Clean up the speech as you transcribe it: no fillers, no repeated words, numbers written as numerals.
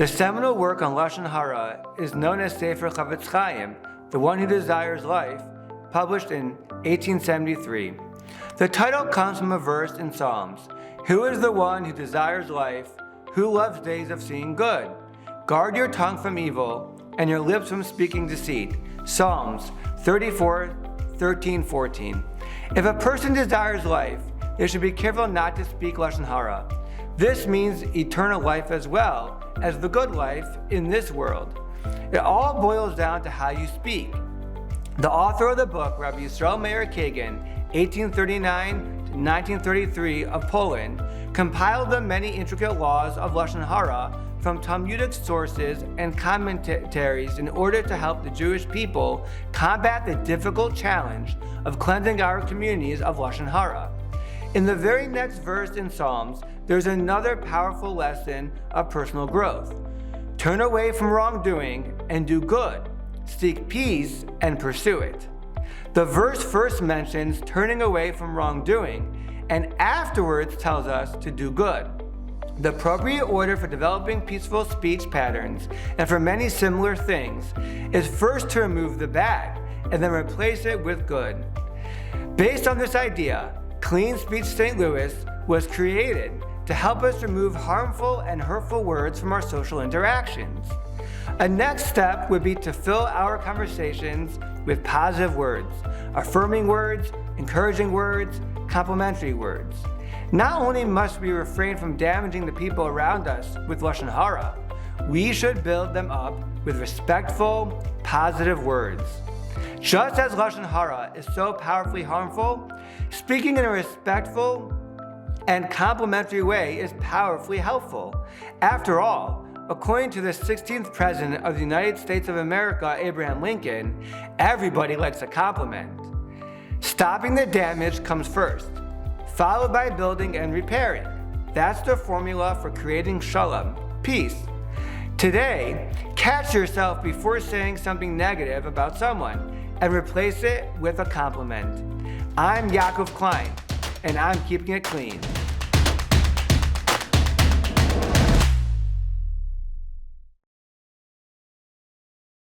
The seminal work on Lashon Hara is known as Sefer Chavetz Chaim, The One Who Desires Life, published in 1873. The title comes from a verse in Psalms, "Who is the one who desires life, who loves days of seeing good? Guard your tongue from evil, and your lips from speaking deceit." Psalms 34:13-14. If a person desires life, they should be careful not to speak Lashon Hara. This means eternal life as well as the good life in this world. It all boils down to how you speak. The author of the book, Rabbi Yisrael Meir Kagan, 1839 to 1933 of Poland, compiled the many intricate laws of Lashon Hara from Talmudic sources and commentaries in order to help the Jewish people combat the difficult challenge of cleansing our communities of Lashon Hara. In the very next verse in Psalms, there's another powerful lesson of personal growth. Turn away from wrongdoing and do good. Seek peace and pursue it. The verse first mentions turning away from wrongdoing and afterwards tells us to do good. The appropriate order for developing peaceful speech patterns and for many similar things is first to remove the bad and then replace it with good. Based on this idea, Clean Speech St. Louis was created to help us remove harmful and hurtful words from our social interactions. A next step would be to fill our conversations with positive words, affirming words, encouraging words, complimentary words. Not only must we refrain from damaging the people around us with Lashon Hara, we should build them up with respectful, positive words. Just as Lashon Hara is so powerfully harmful, speaking in a respectful and complimentary way is powerfully helpful. After all, according to the 16th President of the United States of America, Abraham Lincoln, everybody likes a compliment. Stopping the damage comes first, followed by building and repairing. That's the formula for creating shalom, peace. Today, catch yourself before saying something negative about someone and replace it with a compliment. I'm Yaakov Klein, and I'm keeping it clean.